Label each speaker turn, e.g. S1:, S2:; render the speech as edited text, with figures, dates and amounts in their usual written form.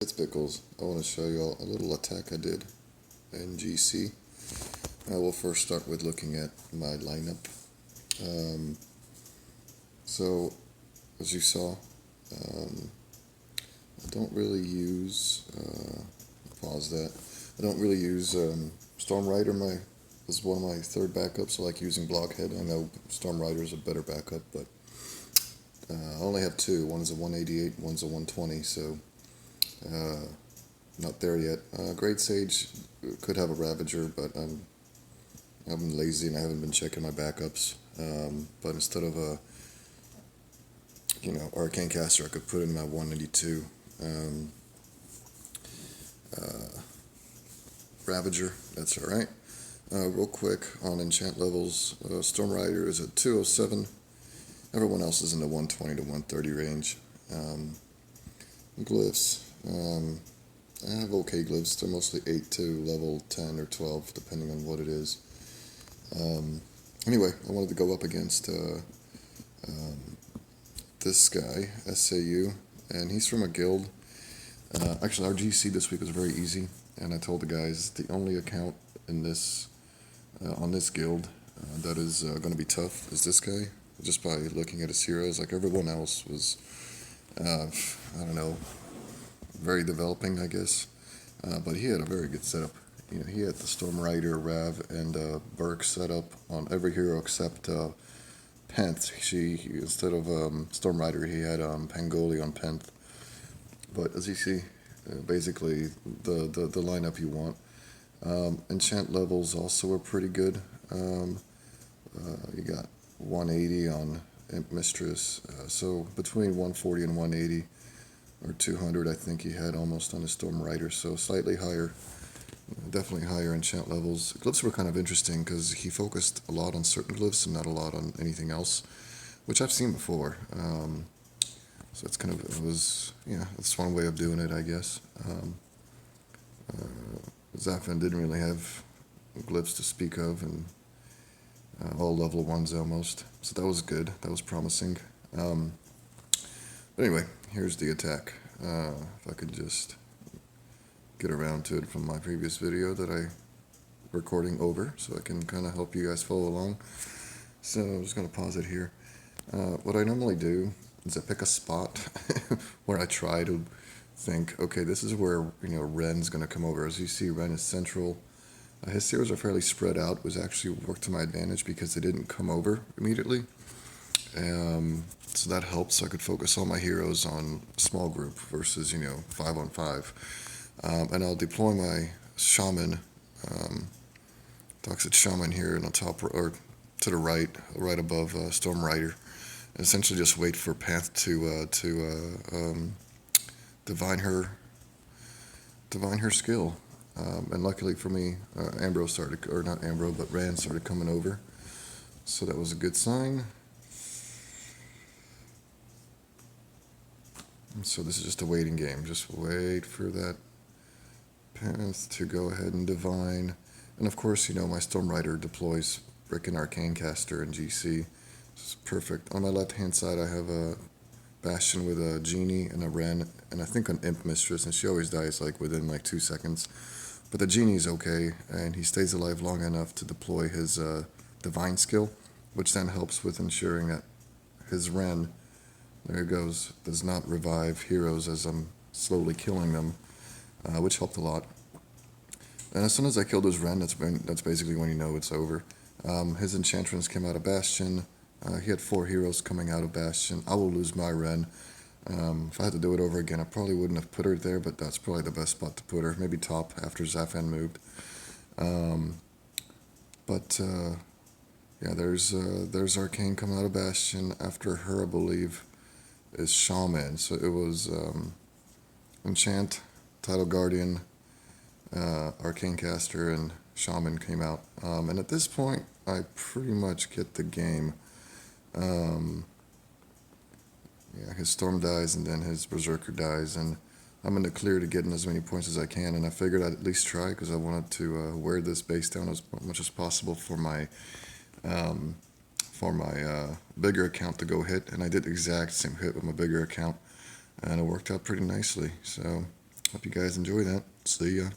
S1: It's Pickles. I want to show you all a little attack I did in GC. I will first start with looking at my lineup. So, as you saw, I don't really use, pause that, I don't really use Storm Rider is one of my third backups. I like using Blockhead. I know Storm Rider is a better backup, but I only have two. One is a 188, one's a 120, so not there yet. Great Sage could have a Ravager, but I'm lazy and I haven't been checking my backups. But instead of a Arcane Caster, I could put in my 192 Ravager. That's all right. Real quick on enchant levels, Storm Rider is at 207. Everyone else is in the 120 to 130 range. Glyphs. I have okay glyphs. They're mostly 8 to level 10 or 12, depending on what it is. Anyway, I wanted to go up against this guy, SAU, and he's from a guild. Actually, our GC this week was very easy, and I told the guys the only account in this on this guild that is going to be tough is this guy. Just by looking at his heroes, like everyone else was, I don't know, very developing, I guess. But he had a very good setup. He had the Storm Rider, Rav, and Burke set up on every hero except Penth. Instead of Storm Rider, he had Pangoli on Penth. But as you see, basically the lineup you want. Enchant levels also are pretty good. You got 180 on Imp Mistress, so between 140 and 180 or 200 I think he had almost on his Storm Rider, so slightly higher, definitely higher enchant levels. Glyphs were kind of interesting because he focused a lot on certain glyphs and not a lot on anything else, which I've seen before. So it's kind of, it's one way of doing it, I guess. Zafan didn't really have glyphs to speak of, and all level 1s almost, so that was good, that was promising. But anyway, here's the attack. If I could just get around to it from my previous video that I recording over, so I can kind of help you guys follow along. So I'm just going to pause it here. What I normally do is I pick a spot where I try to think, okay, this is where Ren's going to come over. As you see, Ren is central. His heroes are fairly spread out, which actually worked to my advantage because they didn't come over immediately. So that helps. So I could focus all my heroes on a small group versus, 5 on 5. And I'll deploy my Shaman, Toxic Shaman here on the top, or to the right above Storm Rider. And essentially just wait for Path to divine her skill. And luckily for me, Ambro started, or not Ambro, but Rand started coming over. So that was a good sign. So this is just a waiting game. Just wait for that path to go ahead and divine. And of course, my Storm Rider deploys frickin' Arcane Caster and GC. This is perfect. On my left-hand side, I have a Bastion with a Genie and a Ren, and I think an Imp Mistress, and she always dies within 2 seconds. But the Genie's okay, and he stays alive long enough to deploy his Divine skill, which then helps with ensuring that his Ren, there it goes, does not revive heroes as I'm slowly killing them, which helped a lot. And as soon as I killed his Ren, that's basically when you know it's over. His Enchantress came out of Bastion. He had 4 heroes coming out of Bastion. I will lose my Ren. If I had to do it over again, I probably wouldn't have put her there, but that's probably the best spot to put her. Maybe top after Zafan moved. Yeah, there's Arcane coming out of Bastion. After her, I believe, is Shaman. So it was Enchant, Tidal Guardian, Arcane Caster, and Shaman came out. And at this point, I pretty much get the game. Yeah, his Storm dies, and then his Berserker dies, and I'm in the clear to getting as many points as I can, and I figured I'd at least try, because I wanted to wear this base down as much as possible for my bigger account to go hit, and I did the exact same hit with my bigger account, and it worked out pretty nicely. So Hope you guys enjoy that. See ya.